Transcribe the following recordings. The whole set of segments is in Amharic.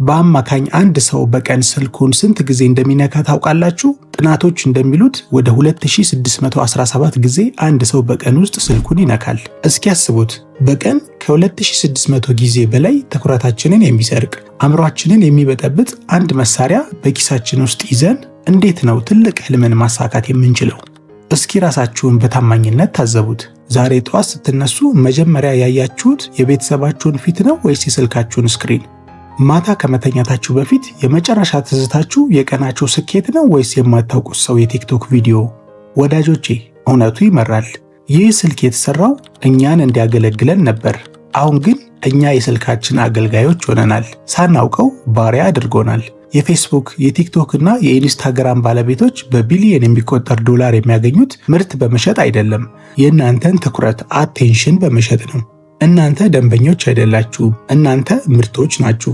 በአማካኝ አንድ ሰው በቀን ስልኩን ስንት ጊዜ እንደሚነካ ታውቃላችሁ? ጥናቶች እንደሚሉት ወደ 2617 ጊዜ አንድ ሰው በቀን ውስጥ ስልኩን ይነካል። እስኪ ያስቡት፣ በቀን ከ2600 ጊዜ በላይ ትኩረታችንን የሚሰርቅ አእምሯችንን የሚበጠብጥ አንድ መሳሪያ በኪሳችን ውስጥ ይዘን እንዴት ነው ትልቅ ህልምን ማሳካት የምንችለው? እስኪ ራሳችሁን በታማኝነት ታዘቡት። ዛሬ ጠዋት ስትነሱ መጀመሪያ ያያችሁት የቤተሰባችሁን ፊት ነው ወይስ የስልካችሁን ስክሪን? ማታ ከመተኛታችሁ በፊት የመጨረሻ ትዝታችሁ የቀናችሁ ስኬት ነው ወይስ የማታውቁት ሰው የቲክቶክ ቪዲዮ? ወዳጆቼ፣ እውነቱ ይመራል። ይህ ስልክ የተሰራው እኛን እንዲያገለግለን ነበር። አሁን ግን እኛ የስልካችን አገልጋዮች ሆነናል። ሳናውቀው ባሪያ አድርጎናል። የፌስቡክ፣ የቲክቶክ እና የኢንስታግራም ባለቤቶች በቢሊየን የሚቆጠር ዶላር የሚያገኙት ምርት በመሸጥ አይደለም፣ የእናንተን ትኩረት አቴንሽን በመሸጥ ነው። እናንተ ደንበኞች አይደላችሁም፣ እናንተ ምርቶች ናችሁ።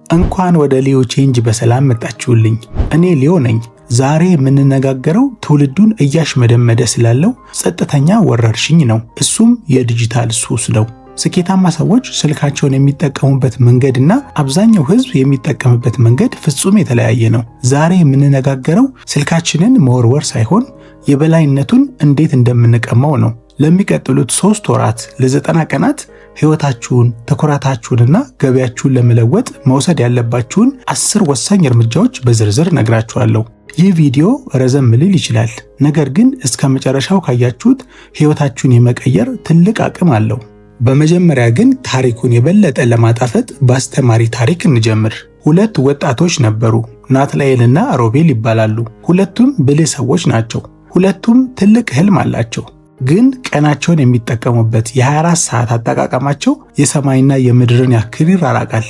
እንኳን ወደ ሊዮ ቼንጅ በሰላም መጣችሁልኝ። እኔ ሊዮ ነኝ። ዛሬ የምንነጋገረው ትውልዱን እያሽመደመደ ስላለው ጸጥተኛ ወረርሽኝ ነው። እሱም የዲጂታል ሱስ ነው። ስኬታማ ሰዎች ስልካቸውን የሚጠቀሙበት መንገድና አብዛኛው ሕዝብ የሚጠቀምበት መንገድ ፍጹም የተለያየ ነው። ዛሬ የምንነጋገረው ስልካችንን መወርወር ሳይሆን የበላይነቱን እንዴት እንደምንቀማው ነው። ለሚቀጥሉት 3 ወራት ለ90 ቀናት ሕይወታችሁን፣ ትኩረታችሁንና ገበያችሁን ለመለወጥ መውሰድ ያለባችሁን 10 ወሳኝ እርምጃዎች በዝርዝር ነግራችኋለሁ። ይህ ቪዲዮ ረዘም ሊል ይችላል፣ ነገር ግን እስከ መጨረሻው ካያችሁት ሕይወታችሁን የመቀየር ትልቅ አቅም አለው። በመጀመሪያ ግን ታሪኩን የበለጠ ለማጣፈጥ በአስተማሪ ታሪክ እንጀምር። 2 ወጣቶች ነበሩ፣ ናትናኤልና ሮቤል ይባላሉ። ሁለቱም ብልህ ሰዎች ናቸው። ሁለቱም ትልቅ ህልም አላቸው። ግን ቀናቸውን የሚጠቀሙበት የ24 ሰዓት አጠቃቀማቸው የሰማይና የምድርን ያክል ይራራቃል።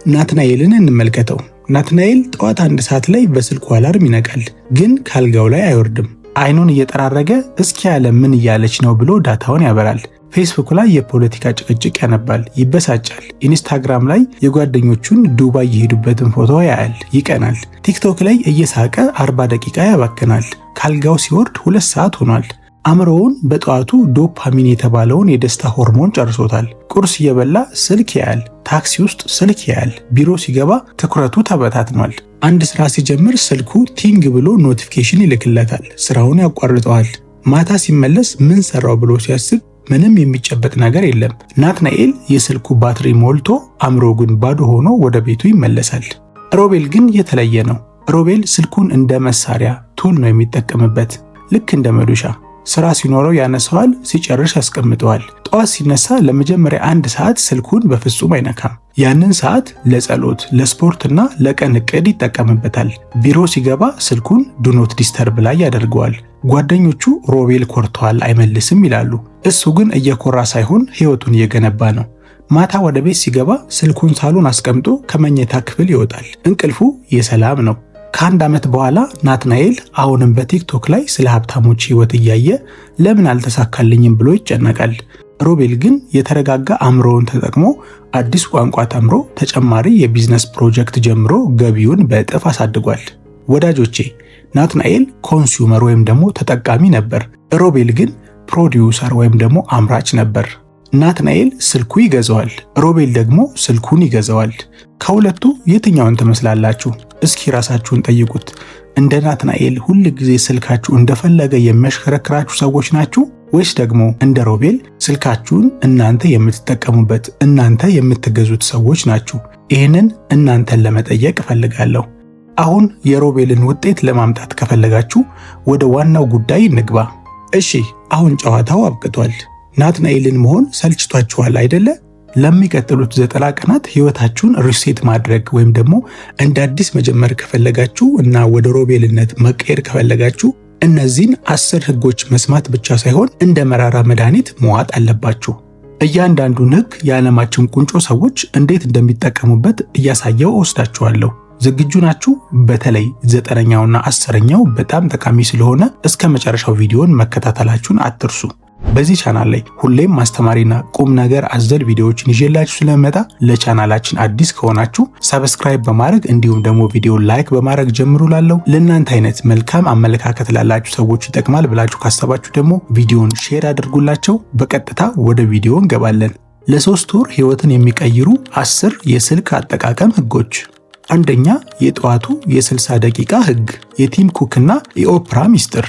ናትናኤልን እንመልከተው። ናትናኤል ጠዋት 1 ሰዓት ላይ በስልኩ አላርም ይነቃል፣ ግን ካልጋው ላይ አይወርድም። አይኑን እየጠራረገ እስኪ ዓለም ምን እያለች ነው ብሎ ዳታውን ያበራል። ፌስቡክ ላይ የፖለቲካ ጭቅጭቅ ያነባል፣ ይበሳጫል። ኢንስታግራም ላይ የጓደኞቹን ዱባይ የሄዱበትን ፎቶ ያያል፣ ይቀናል። ቲክቶክ ላይ እየሳቀ 40 ደቂቃ ያባክናል። ካልጋው ሲወርድ 2 ሰዓት ሆኗል። አእምሮውን በጠዋቱ ዶፓሚን የተባለውን የደስታ ሆርሞን ጨርሶታል። ቁርስ እየበላ ስልክ ያያል፣ ታክሲ ውስጥ ስልክ ያያል፣ ቢሮ ሲገባ ትኩረቱ ተበታትኗል። አንድ ስራ ሲጀምር ስልኩ ቲንግ ብሎ ኖቲፊኬሽን ይልክለታል፣ ስራውን ያቋርጠዋል። ማታ ሲመለስ ምን ሰራው ብሎ ሲያስብ ምንም የሚጨበጥ ነገር የለም። ናትናኤል የስልኩ ባትሪ ሞልቶ አእምሮ ግን ባዶ ሆኖ ወደ ቤቱ ይመለሳል። ሮቤል ግን የተለየ ነው። ሮቤል ስልኩን እንደ መሳሪያ ቱል ነው የሚጠቀምበት፣ ልክ እንደ መዶሻ። ስራ ሲኖረው ያነሳዋል፣ ሲጨርስ ያስቀምጠዋል። ጠዋት ሲነሳ ለመጀመሪያ 1 ሰዓት ስልኩን በፍጹም አይነካም። ያንን ሰዓት ለጸሎት፣ ለስፖርትና ለቀን እቅድ ይጠቀምበታል። ቢሮ ሲገባ ስልኩን ዱኖት ዲስተርብ ላይ ያደርገዋል። ጓደኞቹ ሮቤል ኮርቷል አይመልስም ይላሉ። እሱ ግን እየኮራ ሳይሆን ሕይወቱን እየገነባ ነው። ማታ ወደ ቤት ሲገባ ስልኩን ሳሎን አስቀምጦ ከመኝታ ክፍል ይወጣል። እንቅልፉ የሰላም ነው። ከ1 ዓመት በኋላ ናትናኤል አሁንም በቲክቶክ ላይ ስለ ሀብታሞች ሕይወት እያየ ለምን አልተሳካልኝም ብሎ ይጨነቃል። ሮቤል ግን የተረጋጋ አእምሮውን ተጠቅሞ አዲስ ቋንቋ ተምሮ ተጨማሪ የቢዝነስ ፕሮጀክት ጀምሮ ገቢውን በእጥፍ አሳድጓል። ወዳጆቼ፣ ናትናኤል ኮንሱመር ወይም ደግሞ ተጠቃሚ ነበር። ሮቤል ግን ፕሮዲውሰር ወይም ደግሞ አምራች ነበር። ናትናኤል ስልኩ ይገዛዋል፣ ሮቤል ደግሞ ስልኩን ይገዛዋል። ከሁለቱ የትኛውን ትመስላላችሁ? እስኪ ራሳችሁን ጠይቁት። እንደ ናትናኤል ሁል ጊዜ ስልካችሁ እንደፈለገ የሚያሽከረክራችሁ ሰዎች ናችሁ? ወይስ ደግሞ እንደ ሮቤል ስልካችሁን እናንተ የምትጠቀሙበት እናንተ የምትገዙት ሰዎች ናችሁ? ይህንን እናንተን ለመጠየቅ እፈልጋለሁ። አሁን የሮቤልን ውጤት ለማምጣት ከፈለጋችሁ ወደ ዋናው ጉዳይ እንግባ። እሺ፣ አሁን ጨዋታው አብቅቷል። ናትናኤልን መሆን ሰልችቷችኋል አይደለ? ለሚቀጥሉት 90 ቀናት ህይወታችሁን ሪሴት ማድረግ ወይም ደግሞ እንደ አዲስ መጀመር ከፈለጋችሁ እና ወደ ሮቤልነት መቀየር ከፈለጋችሁ እነዚህን 10 ህጎች መስማት ብቻ ሳይሆን እንደ መራራ መድኃኒት መዋጥ አለባችሁ። እያንዳንዱን ህግ የዓለማችን ቁንጮ ሰዎች እንዴት እንደሚጠቀሙበት እያሳየው ወስዳችኋለሁ። ዝግጁ ናችሁ? በተለይ 9ኛውና 10ኛው በጣም ጠቃሚ ስለሆነ እስከ መጨረሻው ቪዲዮን መከታተላችሁን አትርሱ። በዚህ ቻናል ላይ ሁሌም ማስተማሪና ቁም ነገር አዘል ቪዲዮዎችን ይዤላችሁ ስለመጣ ለቻናላችን አዲስ ከሆናችሁ ሰብስክራይብ በማድረግ እንዲሁም ደግሞ ቪዲዮ ላይክ በማድረግ ጀምሩ። ላለው ለእናንተ አይነት መልካም አመለካከት ላላችሁ ሰዎች ይጠቅማል ብላችሁ ካሰባችሁ ደግሞ ቪዲዮን ሼር አድርጉላቸው። በቀጥታ ወደ ቪዲዮ እንገባለን። ለ3 ወር ህይወትን የሚቀይሩ 10 የስልክ አጠቃቀም ህጎች። አንደኛ የጠዋቱ የ60 ደቂቃ ህግ፣ የቲም ኩክና የኦፕራ ሚስጥር።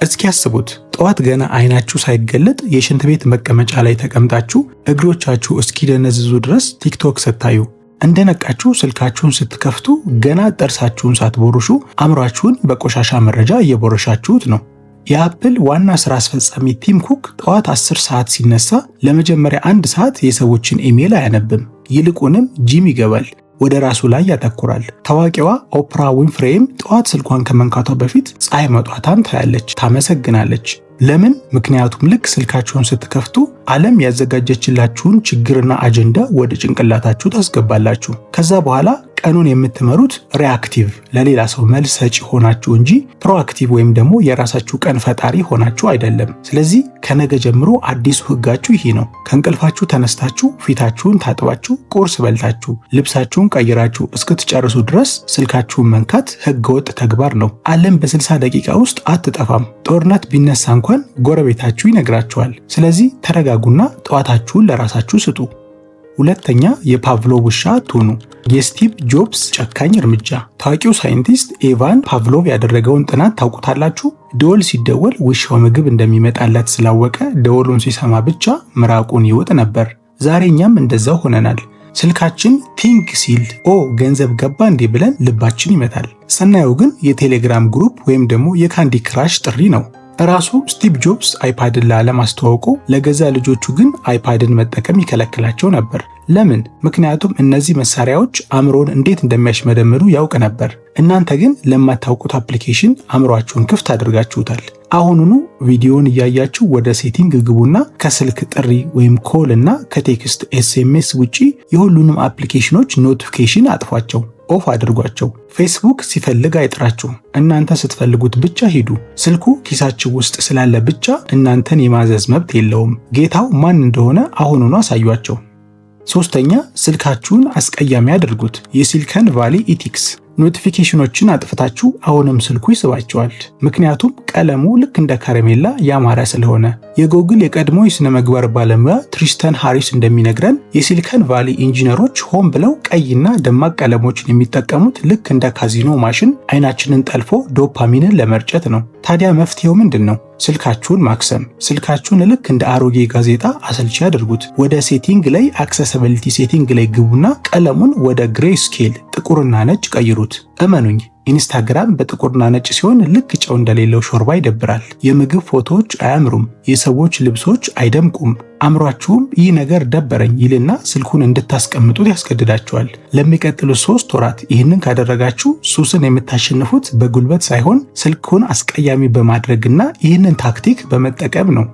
እስኪ ያስቡት፣ ጠዋት ገና አይናችሁ ሳይገለጥ የሽንት ቤት መቀመጫ ላይ ተቀምጣችሁ እግሮቻችሁ እስኪደነዝዙ ድረስ ቲክቶክ ስታዩ፣ እንደነቃችሁ ስልካችሁን ስትከፍቱ ገና ጥርሳችሁን ሳትቦርሹ አእምሯችሁን በቆሻሻ መረጃ እየቦረሻችሁት ነው። የአፕል ዋና ስራ አስፈጻሚ ቲም ኩክ ጠዋት 10 ሰዓት ሲነሳ ለመጀመሪያ 1 ሰዓት የሰዎችን ኢሜል አያነብም። ይልቁንም ጂም ይገባል፣ ወደ ራሱ ላይ ያተኩራል። ታዋቂዋ ኦፕራ ዊንፍሬም ጠዋት ስልኳን ከመንካቷ በፊት ፀሐይ መውጣቷን ታያለች፣ ታመሰግናለች። ለምን? ምክንያቱም ልክ ስልካችሁን ስትከፍቱ ዓለም ያዘጋጀችላችሁን ችግርና አጀንዳ ወደ ጭንቅላታችሁ ታስገባላችሁ። ከዛ በኋላ ቀኑን የምትመሩት ሪአክቲቭ ለሌላ ሰው መልስ ሰጪ ሆናችሁ እንጂ ፕሮአክቲቭ ወይም ደግሞ የራሳችሁ ቀን ፈጣሪ ሆናችሁ አይደለም። ስለዚህ ከነገ ጀምሮ አዲሱ ህጋችሁ ይሄ ነው። ከእንቅልፋችሁ ተነስታችሁ ፊታችሁን ታጥባችሁ ቁርስ በልታችሁ ልብሳችሁን ቀይራችሁ እስክትጨርሱ ድረስ ስልካችሁን መንካት ህገወጥ ተግባር ነው። ዓለም በ60 ደቂቃ ውስጥ አትጠፋም። ጦርነት ቢነሳ እንኳን ጎረቤታችሁ ይነግራችኋል። ስለዚህ ተረጋጉና ጠዋታችሁን ለራሳችሁ ስጡ። ሁለተኛ የፓቭሎቭ ውሻ አትሁኑ። የስቲቭ ጆብስ ጨካኝ እርምጃ። ታዋቂው ሳይንቲስት ኢቫን ፓቭሎቭ ያደረገውን ጥናት ታውቁታላችሁ? ደወል ሲደወል ውሻው ምግብ እንደሚመጣለት ስላወቀ ደወሉን ሲሰማ ብቻ ምራቁን ይወጥ ነበር። ዛሬ እኛም እንደዛው ሆነናል። ስልካችን ቲንግ ሲል ገንዘብ ገባ እንዴ ብለን ልባችን ይመታል። ስናየው ግን የቴሌግራም ግሩፕ ወይም ደግሞ የካንዲ ክራሽ ጥሪ ነው። ራሱ ስቲቭ ጆብስ አይፓድን ለዓለም አስተዋውቆ ለገዛ ልጆቹ ግን አይፓድን መጠቀም ይከለክላቸው ነበር። ለምን? ምክንያቱም እነዚህ መሳሪያዎች አእምሮን እንዴት እንደሚያሽመደምዱ ያውቅ ነበር። እናንተ ግን ለማታውቁት አፕሊኬሽን አእምሯችሁን ክፍት አድርጋችሁታል። አሁኑኑ ቪዲዮውን እያያችሁ ወደ ሴቲንግ ግቡና ከስልክ ጥሪ ወይም ኮል እና ከቴክስት ኤስኤምኤስ ውጪ የሁሉንም አፕሊኬሽኖች ኖቲፊኬሽን አጥፏቸው፣ ኦፍ አድርጓቸው። ፌስቡክ ሲፈልግ አይጥራችሁ፣ እናንተ ስትፈልጉት ብቻ ሂዱ። ስልኩ ኪሳችሁ ውስጥ ስላለ ብቻ እናንተን የማዘዝ መብት የለውም። ጌታው ማን እንደሆነ አሁኑኑ አሳዩአቸው። ሶስተኛ ስልካችሁን አስቀያሚ አድርጉት። የሲሊከን ቫሊ ኢቲክስ። ኖቲፊኬሽኖችን አጥፍታችሁ አሁንም ስልኩ ይስባቸዋል። ምክንያቱም ቀለሙ ልክ እንደ ከረሜላ ያማረ ስለሆነ። የጎግል የቀድሞ የሥነ ምግባር ባለሙያ ትሪስተን ሃሪስ እንደሚነግረን የሲሊከን ቫሊ ኢንጂነሮች ሆን ብለው ቀይና ደማቅ ቀለሞችን የሚጠቀሙት ልክ እንደ ካዚኖ ማሽን አይናችንን ጠልፎ ዶፓሚንን ለመርጨት ነው። ታዲያ መፍትሄው ምንድን ነው? ስልካችሁን ማክሰም። ስልካችሁን ልክ እንደ አሮጌ ጋዜጣ አሰልቺ አድርጉት። ወደ ሴቲንግ ላይ አክሰሲቢሊቲ ሴቲንግ ላይ ግቡና ቀለሙን ወደ ግሬ ስኬል ጥቁርና ነጭ ቀይሩት። እመኑኝ ኢንስታግራም በጥቁርና ነጭ ሲሆን ልክ ጨው እንደሌለው ሾርባ ይደብራል። የምግብ ፎቶዎች አያምሩም፣ የሰዎች ልብሶች አይደምቁም። አእምሯችሁም ይህ ነገር ደበረኝ ይልና ስልኩን እንድታስቀምጡት ያስገድዳችኋል። ለሚቀጥሉት 3 ወራት ይህንን ካደረጋችሁ ሱስን የምታሸንፉት በጉልበት ሳይሆን ስልኩን አስቀያሚ በማድረግና ይህንን ታክቲክ በመጠቀም ነው።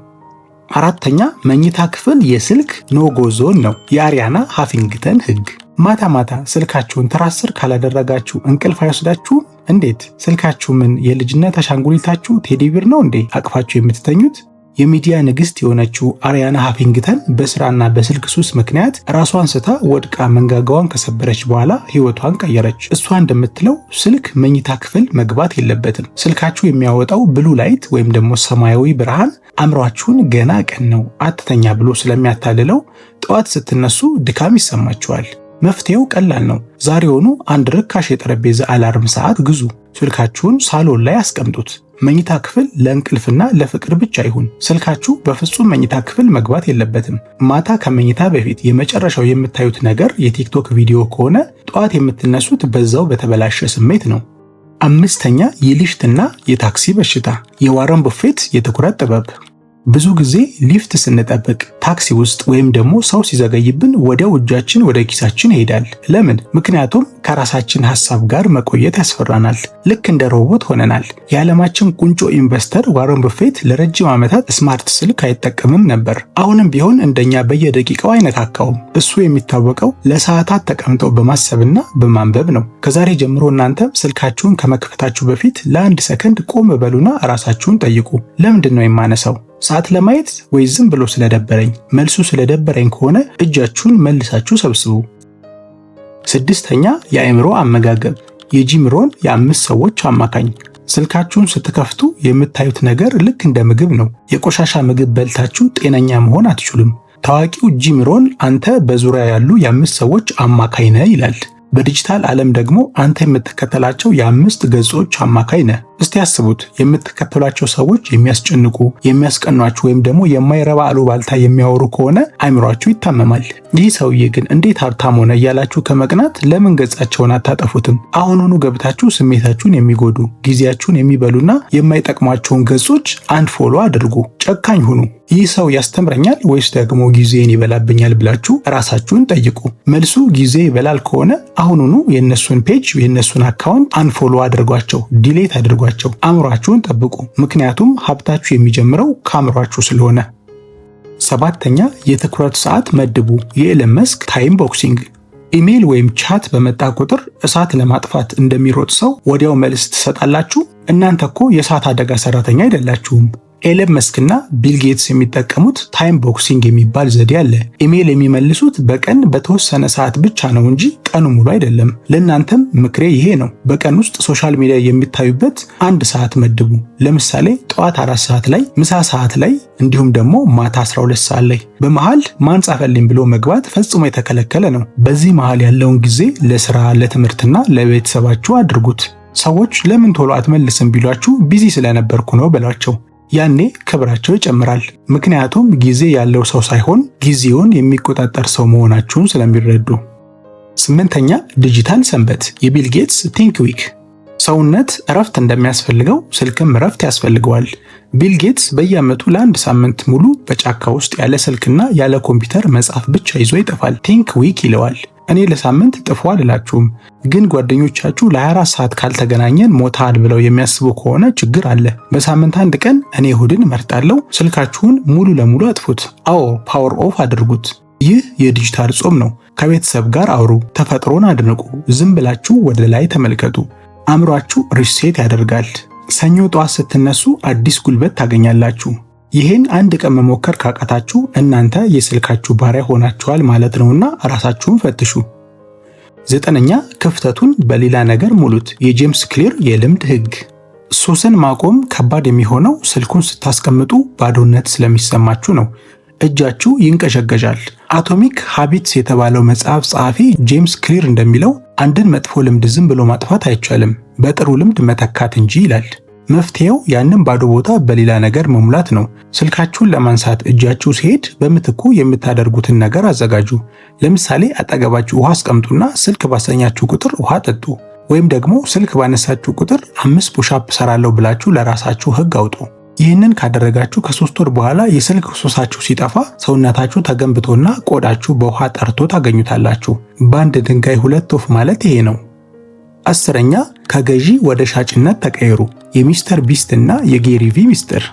አራተኛ መኝታ ክፍል የስልክ ኖጎ ዞን ነው። የአሪያና ሃፊንግተን ህግ። ማታ ማታ ስልካችሁን ትራስ ስር ካላደረጋችሁ እንቅልፍ አይወስዳችሁም? እንዴት? ስልካችሁ ምን የልጅነት አሻንጉሊታችሁ ቴዲቢር ነው እንዴ አቅፋችሁ የምትተኙት? የሚዲያ ንግስት የሆነችው አሪያና ሃፊንግተን በስራና በስልክ ሱስ ምክንያት ራሷን ስታ ወድቃ መንጋጋዋን ከሰበረች በኋላ ህይወቷን ቀየረች። እሷ እንደምትለው ስልክ መኝታ ክፍል መግባት የለበትም። ስልካችሁ የሚያወጣው ብሉ ላይት ወይም ደግሞ ሰማያዊ ብርሃን አእምሯችሁን ገና ቀን ነው አትተኛ ብሎ ስለሚያታልለው ጠዋት ስትነሱ ድካም ይሰማችኋል። መፍትሄው ቀላል ነው። ዛሬውኑ አንድ ርካሽ የጠረጴዛ አላርም ሰዓት ግዙ። ስልካችሁን ሳሎን ላይ አስቀምጡት። መኝታ ክፍል ለእንቅልፍና ለፍቅር ብቻ ይሁን። ስልካችሁ በፍጹም መኝታ ክፍል መግባት የለበትም። ማታ ከመኝታ በፊት የመጨረሻው የምታዩት ነገር የቲክቶክ ቪዲዮ ከሆነ ጠዋት የምትነሱት በዛው በተበላሸ ስሜት ነው። አምስተኛ የሊፍትና የታክሲ በሽታ። የዋረን ቡፌት የትኩረት ጥበብ። ብዙ ጊዜ ሊፍት ስንጠብቅ ታክሲ ውስጥ ወይም ደግሞ ሰው ሲዘገይብን ወዲያው እጃችን ወደ ኪሳችን ይሄዳል። ለምን? ምክንያቱም ከራሳችን ሐሳብ ጋር መቆየት ያስፈራናል። ልክ እንደ ሮቦት ሆነናል። የዓለማችን ቁንጮ ኢንቨስተር ዋረን ቡፌት ለረጅም ዓመታት ስማርት ስልክ አይጠቀምም ነበር። አሁንም ቢሆን እንደኛ በየደቂቃው አይነካካውም። እሱ የሚታወቀው ለሰዓታት ተቀምጠው በማሰብና በማንበብ ነው። ከዛሬ ጀምሮ እናንተም ስልካችሁን ከመክፈታችሁ በፊት ለ1 ሰከንድ ቆም በሉና ራሳችሁን ጠይቁ። ለምንድን ነው የማነሳው? ሰዓት ለማየት ወይ ዝም ብሎ ስለደበረኝ? መልሱ ስለደበረኝ ከሆነ እጃችሁን መልሳችሁ ሰብስቡ። ስድስተኛ የአእምሮ አመጋገብ። የጂም ሮን የ5 ሰዎች አማካኝ። ስልካችሁን ስትከፍቱ የምታዩት ነገር ልክ እንደ ምግብ ነው። የቆሻሻ ምግብ በልታችሁ ጤነኛ መሆን አትችሉም። ታዋቂው ጂም ሮን አንተ በዙሪያ ያሉ የ5 ሰዎች አማካኝ ነህ ይላል። በዲጂታል ዓለም ደግሞ አንተ የምትከተላቸው የ5 ገጾች አማካይ ነህ። እስቲ ያስቡት፣ የምትከተሏቸው ሰዎች የሚያስጨንቁ፣ የሚያስቀኗችሁ ወይም ደግሞ የማይረባ አሉባልታ የሚያወሩ ከሆነ አይምሯችሁ ይታመማል። ይህ ሰውዬ ግን እንዴት ሀብታም ሆነ እያላችሁ ከመቅናት ለምን ገጻቸውን አታጠፉትም? አሁኑኑ ገብታችሁ ስሜታችሁን የሚጎዱ ጊዜያችሁን የሚበሉና የማይጠቅሟቸውን ገጾች አንፎሎ አድርጉ። ጨካኝ ሁኑ። ይህ ሰው ያስተምረኛል ወይስ ደግሞ ጊዜን ይበላብኛል ብላችሁ ራሳችሁን ጠይቁ። መልሱ ጊዜ ይበላል ከሆነ አሁኑኑ የእነሱን ፔጅ የእነሱን አካውንት አንፎሎ አድርጓቸው፣ ዲሌት አድርጓቸው። አእምሯችሁን ጠብቁ፣ ምክንያቱም ሀብታችሁ የሚጀምረው ከአእምሯችሁ ስለሆነ። 7ኛ የትኩረት ሰዓት መድቡ። የኤለን መስክ ታይም ቦክሲንግ። ኢሜል ወይም ቻት በመጣ ቁጥር እሳት ለማጥፋት እንደሚሮጥ ሰው ወዲያው መልስ ትሰጣላችሁ? እናንተ እኮ የእሳት አደጋ ሰራተኛ አይደላችሁም። ኤለን መስክና ቢል ጌትስ የሚጠቀሙት ታይም ቦክሲንግ የሚባል ዘዴ አለ። ኢሜል የሚመልሱት በቀን በተወሰነ ሰዓት ብቻ ነው እንጂ ቀኑ ሙሉ አይደለም። ለእናንተም ምክሬ ይሄ ነው። በቀን ውስጥ ሶሻል ሚዲያ የሚታዩበት 1 ሰዓት መድቡ። ለምሳሌ ጠዋት 4 ሰዓት ላይ፣ ምሳ ሰዓት ላይ እንዲሁም ደግሞ ማታ 12 ሰዓት ላይ። በመሃል ማን ጻፈልኝ ብሎ መግባት ፈጽሞ የተከለከለ ነው። በዚህ መሃል ያለውን ጊዜ ለስራ፣ ለትምህርትና ለቤተሰባችሁ አድርጉት። ሰዎች ለምን ቶሎ አትመልስም ቢሏችሁ ቢዚ ስለነበርኩ ነው በሏቸው። ያኔ ክብራቸው ይጨምራል። ምክንያቱም ጊዜ ያለው ሰው ሳይሆን ጊዜውን የሚቆጣጠር ሰው መሆናችሁን ስለሚረዱ። 8ኛ ዲጂታል ሰንበት። የቢል ጌትስ ቲንክ ዊክ። ሰውነት እረፍት እንደሚያስፈልገው ስልክም እረፍት ያስፈልገዋል። ቢል ጌትስ በየዓመቱ ለ1 ሳምንት ሙሉ በጫካ ውስጥ ያለ ስልክና ያለ ኮምፒውተር መጽሐፍ ብቻ ይዞ ይጠፋል። ቲንክ ዊክ ይለዋል። እኔ ለሳምንት ጥፉ አልላችሁም፣ ግን ጓደኞቻችሁ ለ24 ሰዓት ካልተገናኘን ሞታል ብለው የሚያስቡ ከሆነ ችግር አለ። በሳምንት 1 ቀን እኔ እሁድን እመርጣለሁ። ስልካችሁን ሙሉ ለሙሉ አጥፉት። አዎ ፓወር ኦፍ አድርጉት። ይህ የዲጂታል ጾም ነው። ከቤተሰብ ጋር አውሩ፣ ተፈጥሮን አድንቁ፣ ዝም ብላችሁ ወደ ላይ ተመልከቱ። አእምሯችሁ ሪሴት ያደርጋል። ሰኞ ጠዋት ስትነሱ አዲስ ጉልበት ታገኛላችሁ። ይሄን 1 ቀን መሞከር ካቃታችሁ እናንተ የስልካችሁ ባሪያ ሆናችኋል ማለት ነውና ራሳችሁን ፈትሹ። 9ኛ ክፍተቱን በሌላ ነገር ሙሉት። የጄምስ ክሊር የልምድ ህግ። ሱስን ማቆም ከባድ የሚሆነው ስልኩን ስታስቀምጡ ባዶነት ስለሚሰማችሁ ነው። እጃችሁ ይንቀዠቀዣል። አቶሚክ ሃቢትስ የተባለው መጽሐፍ ጸሐፊ ጄምስ ክሊር እንደሚለው አንድን መጥፎ ልምድ ዝም ብሎ ማጥፋት አይቻልም፣ በጥሩ ልምድ መተካት እንጂ ይላል። መፍትሄው ያንን ባዶ ቦታ በሌላ ነገር መሙላት ነው። ስልካችሁን ለማንሳት እጃችሁ ሲሄድ በምትኩ የምታደርጉትን ነገር አዘጋጁ። ለምሳሌ አጠገባችሁ ውሃ አስቀምጡና ስልክ ባሰኛችሁ ቁጥር ውሃ ጠጡ። ወይም ደግሞ ስልክ ባነሳችሁ ቁጥር 5 ፑሻፕ ሰራለሁ ብላችሁ ለራሳችሁ ህግ አውጡ። ይህንን ካደረጋችሁ ከ3 ወር በኋላ የስልክ ሱሳችሁ ሲጠፋ ሰውነታችሁ ተገንብቶና ቆዳችሁ በውሃ ጠርቶ ታገኙታላችሁ። በአንድ ድንጋይ 2 ወፍ ማለት ይሄ ነው። 10ኛ ከገዢ ወደ ሻጭነት ተቀየሩ። የሚስተር ቢስት እና የጌሪ ቪ ሚስጥር።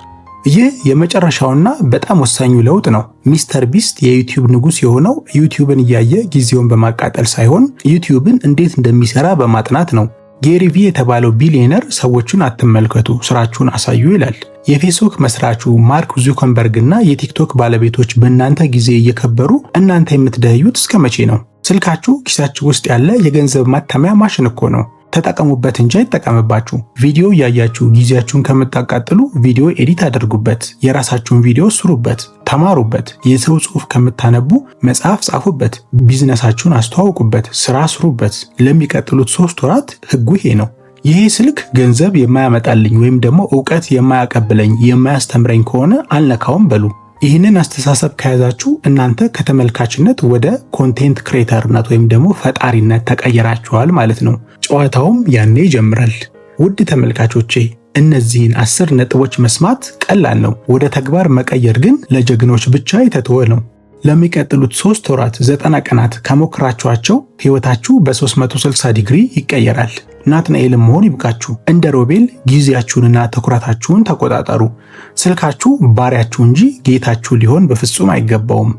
ይህ የመጨረሻውና በጣም ወሳኙ ለውጥ ነው። ሚስተር ቢስት የዩቲዩብ ንጉስ የሆነው ዩቲዩብን እያየ ጊዜውን በማቃጠል ሳይሆን ዩቲዩብን እንዴት እንደሚሰራ በማጥናት ነው። ጌሪ ቪ የተባለው ቢሊዮነር ሰዎችን አትመልከቱ፣ ስራችሁን አሳዩ ይላል። የፌስቡክ መስራቹ ማርክ ዙከንበርግ እና የቲክቶክ ባለቤቶች በእናንተ ጊዜ እየከበሩ እናንተ የምትደህዩት እስከ መቼ ነው? ስልካችሁ ኪሳችሁ ውስጥ ያለ የገንዘብ ማተሚያ ማሽን እኮ ነው። ተጠቀሙበት እንጂ አይጠቀምባችሁ። ቪዲዮ እያያችሁ ጊዜያችሁን ከምታቃጥሉ ቪዲዮ ኤዲት አድርጉበት፣ የራሳችሁን ቪዲዮ ስሩበት፣ ተማሩበት። የሰው ጽሑፍ ከምታነቡ መጽሐፍ ጻፉበት፣ ቢዝነሳችሁን አስተዋውቁበት፣ ስራ ስሩበት። ለሚቀጥሉት 3 ወራት ህጉ ይሄ ነው። ይሄ ስልክ ገንዘብ የማያመጣልኝ ወይም ደግሞ ዕውቀት የማያቀብለኝ የማያስተምረኝ ከሆነ አልነካውም በሉ። ይህንን አስተሳሰብ ከያዛችሁ እናንተ ከተመልካችነት ወደ ኮንቴንት ክሬተርነት ወይም ደግሞ ፈጣሪነት ተቀየራችኋል ማለት ነው። ጨዋታውም ያኔ ይጀምራል። ውድ ተመልካቾቼ እነዚህን 10 ነጥቦች መስማት ቀላል ነው። ወደ ተግባር መቀየር ግን ለጀግኖች ብቻ የተተወ ነው። ለሚቀጥሉት 3 ወራት 90 ቀናት ከሞክራችኋቸው ህይወታችሁ በ360 ዲግሪ ይቀየራል። ናትናኤልም መሆን ይብቃችሁ። እንደ ሮቤል ጊዜያችሁንና ትኩረታችሁን ተቆጣጠሩ። ስልካችሁ ባሪያችሁ እንጂ ጌታችሁ ሊሆን በፍጹም አይገባውም።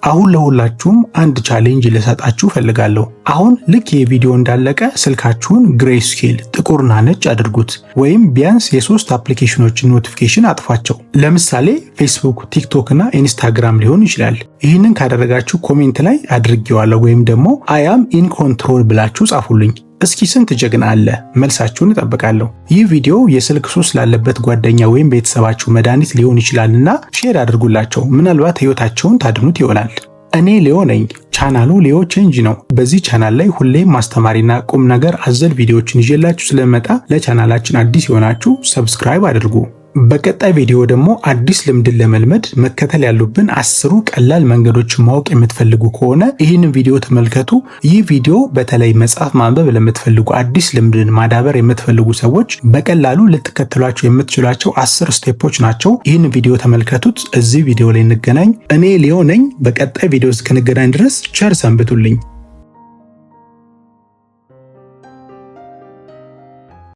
አሁን ለሁላችሁም አንድ ቻሌንጅ ልሰጣችሁ ፈልጋለሁ። አሁን ልክ የቪዲዮ እንዳለቀ ስልካችሁን ግሬስኬል ጥቁርና ነጭ አድርጉት፣ ወይም ቢያንስ የ3 አፕሊኬሽኖችን ኖቲፊኬሽን አጥፏቸው። ለምሳሌ ፌስቡክ፣ ቲክቶክ እና ኢንስታግራም ሊሆን ይችላል። ይህንን ካደረጋችሁ ኮሜንት ላይ አድርጌዋለሁ ወይም ደግሞ አያም ኢን ኮንትሮል ብላችሁ ጻፉልኝ። እስኪ ስንት ጀግና አለ? መልሳችሁን እጠብቃለሁ። ይህ ቪዲዮ የስልክ ሱስ ላለበት ጓደኛ ወይም ቤተሰባችሁ መድኃኒት ሊሆን ይችላልና ሼር አድርጉላቸው። ምናልባት ህይወታቸውን ታድኑት ይሆናል። እኔ ሊዮ ነኝ። ቻናሉ ሊዮ ቼንጅ ነው። በዚህ ቻናል ላይ ሁሌም ማስተማሪና ቁም ነገር አዘል ቪዲዮዎችን ይዤላችሁ ስለመጣ ለቻናላችን አዲስ የሆናችሁ ሰብስክራይብ አድርጉ። በቀጣይ ቪዲዮ ደግሞ አዲስ ልምድን ለመልመድ መከተል ያሉብን 10 ቀላል መንገዶችን ማወቅ የምትፈልጉ ከሆነ ይህንን ቪዲዮ ተመልከቱ። ይህ ቪዲዮ በተለይ መጽሐፍ ማንበብ ለምትፈልጉ፣ አዲስ ልምድን ማዳበር የምትፈልጉ ሰዎች በቀላሉ ልትከተሏቸው የምትችሏቸው 10 ስቴፖች ናቸው። ይህንን ቪዲዮ ተመልከቱት። እዚህ ቪዲዮ ላይ እንገናኝ። እኔ ሊዮ ነኝ። በቀጣይ ቪዲዮ እስክንገናኝ ድረስ ቸር ሰንብቱልኝ።